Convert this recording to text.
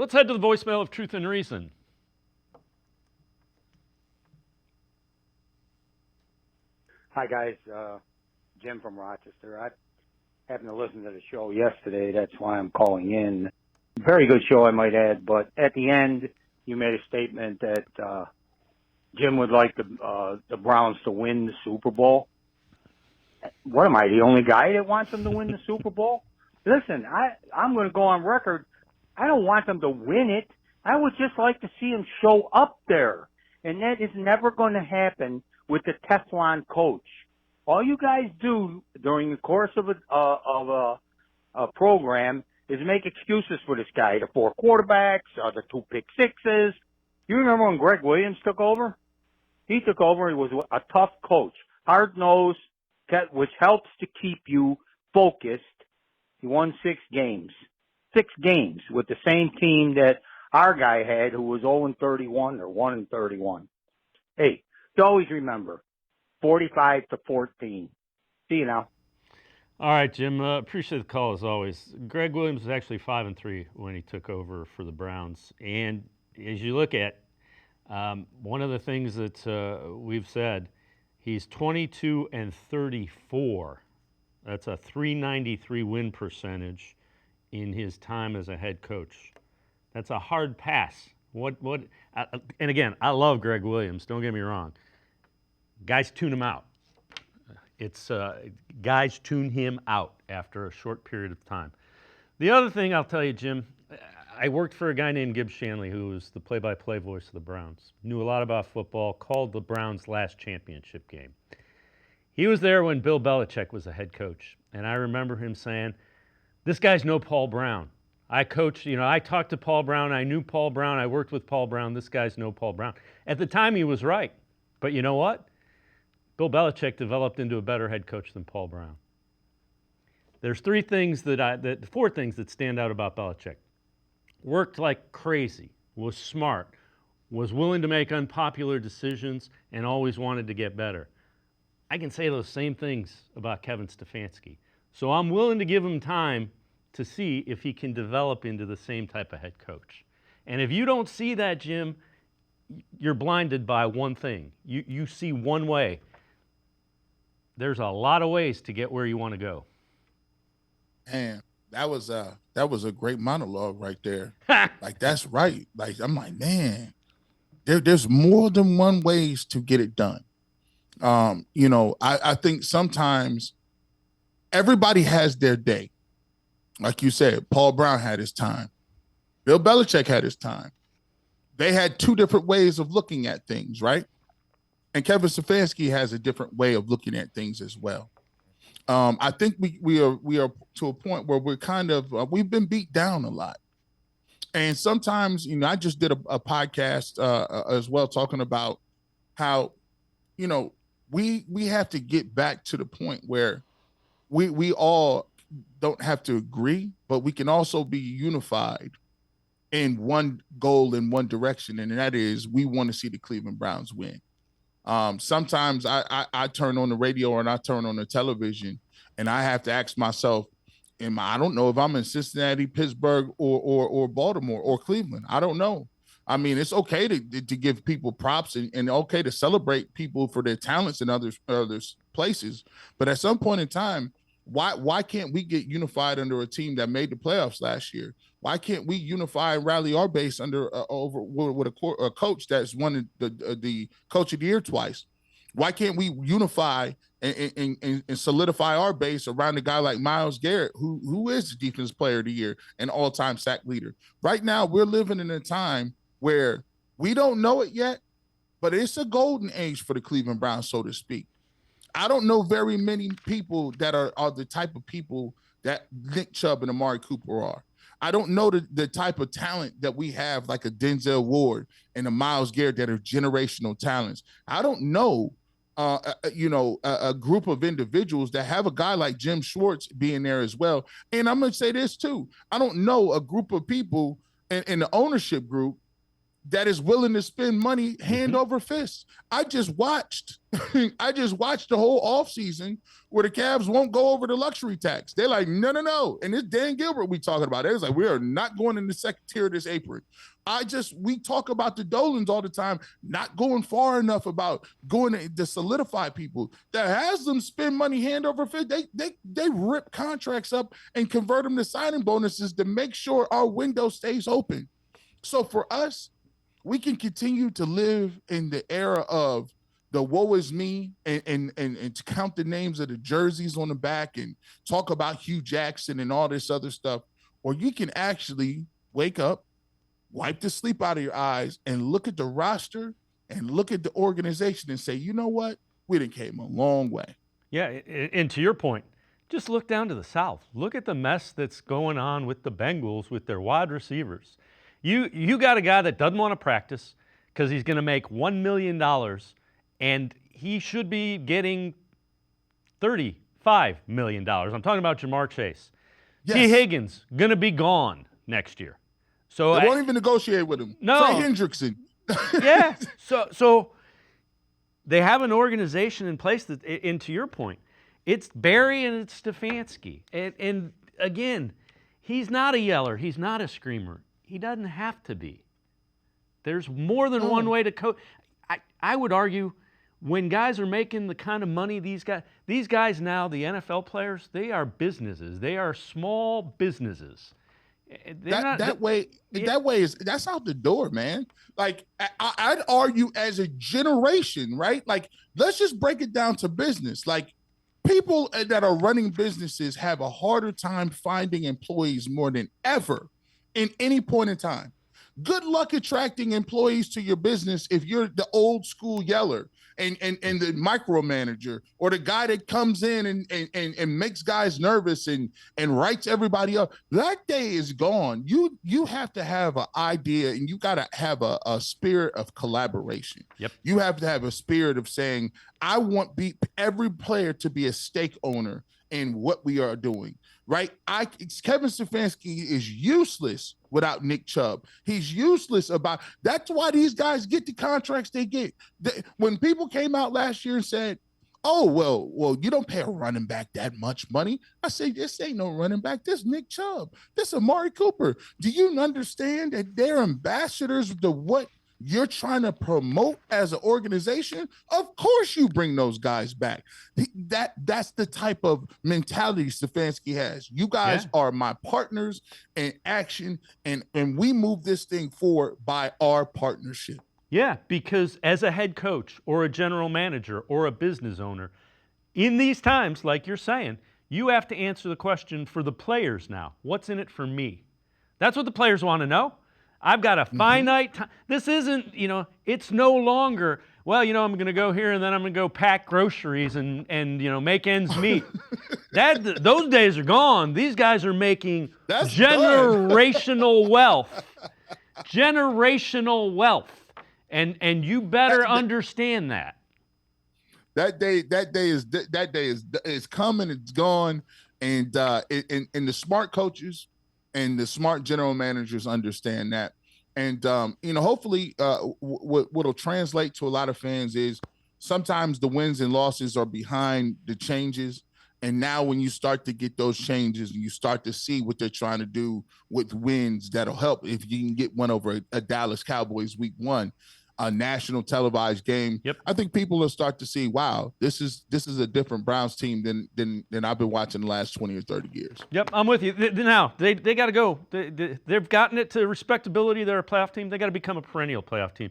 Let's head to the voicemail of Truth and Reason. Hi, guys. Jim from Rochester. I happened to listen to the show yesterday. That's why I'm calling in. Very good show, I might add. But at the end, you made a statement that Jim would like the Browns to win the Super Bowl. What am I, the only guy that wants them to win the Super Bowl? Listen, I'm going to go on record. I don't want them to win it. I would just like to see them show up there. And that is never going to happen with the Teflon coach. All you guys do during the course of a program is make excuses for this guy. The 4 quarterbacks, the 2 pick sixes. You remember when Gregg Williams took over? He took over. He was a tough coach, hard-nosed, which helps to keep you focused. He won 6 games. 6 games with the same team that our guy had, who was 0-31 or 1-31. Hey, you always remember, 45-14. See you now. All right, Jim. Appreciate the call as always. Gregg Williams was actually 5-3 when he took over for the Browns, and as you look at one of the things that we've said, he's 22-34. That's a .393 win percentage in his time as a head coach. That's a hard pass. And again, I love Gregg Williams. Don't get me wrong. Guys tune him out. Guys tune him out after a short period of time. The other thing I'll tell you, Jim, I worked for a guy named Gibb Shanley, who was the play-by-play voice of the Browns. Knew a lot about football, called the Browns' last championship game. He was there when Bill Belichick was the head coach, and I remember him saying, "This guy's no Paul Brown. I coached, I talked to Paul Brown, I knew Paul Brown, I worked with Paul Brown. This guy's no Paul Brown." At the time, he was right. But you know what? Bill Belichick developed into a better head coach than Paul Brown. There's 4 things that stand out about Belichick. Worked like crazy, was smart, was willing to make unpopular decisions, and always wanted to get better. I can say those same things about Kevin Stefanski. So I'm willing to give him time to see if he can develop into the same type of head coach. And if you don't see that, Jim, you're blinded by one thing. You see one way. There's a lot of ways to get where you want to go. Man, that was a great monologue right there. Like, that's right. Like, I'm like, man, there's more than one ways to get it done. I think sometimes everybody has their day. Like you said, Paul Brown had his time. Bill Belichick had his time. They had 2 different ways of looking at things, right? And Kevin Stefanski has a different way of looking at things as well. I think we are to a point where we're kind of we've been beat down a lot, and sometimes I just did a podcast as well talking about how we have to get back to the point where we all don't have to agree, but we can also be unified in one goal in one direction, and that is we want to see the Cleveland Browns win. Sometimes I turn on the radio and I turn on the television and I have to ask myself, I don't know if I'm in Cincinnati, Pittsburgh, or Baltimore or Cleveland. I don't know. I mean, it's okay to give people props and okay to celebrate people for their talents in other places. But at some point in time, why can't we get unified under a team that made the playoffs last year? Why can't we unify and rally our base under with a coach that's won the coach of the year twice? Why can't we unify and solidify our base around a guy like Myles Garrett, who is the defensive player of the year and all-time sack leader? Right now, we're living in a time where we don't know it yet, but it's a golden age for the Cleveland Browns, so to speak. I don't know very many people that are the type of people that Nick Chubb and Amari Cooper are. I don't know the type of talent that we have, like a Denzel Ward and a Myles Garrett, that are generational talents. I don't know, a group of individuals that have a guy like Jim Schwartz being there as well. And I'm going to say this too. I don't know a group of people in the ownership group that is willing to spend money hand over fist. I just watched the whole offseason where the Cavs won't go over the luxury tax. They're like, no. And it's Dan Gilbert we talking about. It's like, we are not going in the second tier of this apron. We talk about the Dolans all the time, not going far enough about going to solidify people. That has them spend money hand over fist. They rip contracts up and convert them to signing bonuses to make sure our window stays open. So for us, we can continue to live in the era of the woe is me and to count the names of the jerseys on the back and talk about Hugh Jackson and all this other stuff. Or you can actually wake up, wipe the sleep out of your eyes, and look at the roster and look at the organization and say, you know what? We done came a long way. Yeah, and to your point, just look down to the South. Look at the mess that's going on with the Bengals with their wide receivers. You got a guy that doesn't want to practice because he's going to make $1 million, and he should be getting $35 million. I'm talking about Jamar Chase. Yes. T. Higgins going to be gone next year. So they won't even negotiate with him. No. Trey Hendrickson. Yeah. So they have an organization in place that, and to your point, it's Barry and it's Stefanski. And again, he's not a yeller. He's not a screamer. He doesn't have to be. There's more than one way to coach. I would argue when guys are making the kind of money these guys now, the NFL players, they are businesses. They are small businesses. That's out the door, man. Like I'd argue as a generation, right? Like let's just break it down to business. Like people that are running businesses have a harder time finding employees more than ever in any point in time. Good luck attracting employees to your business if you're the old school yeller and the micromanager or the guy that comes in and makes guys nervous and writes everybody up. That day is gone. You have to have an idea and you got to have a spirit of collaboration. Yep. You have to have a spirit of saying, I want every player to be a stake owner in what we are doing. Right? Kevin Stefanski is useless without Nick Chubb. He's useless that's why these guys get the contracts they get. When people came out last year and said, oh, well, you don't pay a running back that much money. I say, this ain't no running back. This Nick Chubb. This Amari Cooper. Do you understand that they're ambassadors to what you're trying to promote as an organization? Of course you bring those guys back. That's the type of mentality Stefanski has. You guys are my partners in action, and we move this thing forward by our partnership. Yeah, because as a head coach or a general manager or a business owner, in these times, like you're saying, you have to answer the question for the players now. What's in it for me? That's what the players want to know. I've got a finite time. This isn't, it's no longer, well, I'm going to go here and then I'm going to go pack groceries and make ends meet. Those days are gone. These guys are making generational wealth. Generational wealth. And you better understand that. That day is coming, it's gone. And the smart coaches and the smart general managers understand that. And, hopefully what'll translate to a lot of fans is sometimes the wins and losses are behind the changes. And now when you start to get those changes and you start to see what they're trying to do with wins, that'll help. If you can get one over a Dallas Cowboys week 1, a national televised game. Yep. I think people will start to see, wow, this is a different Browns team than I've been watching the last 20 or 30 years. Yep, I'm with you. Now, they got to go. They've gotten it to respectability. They're a playoff team. They got to become a perennial playoff team.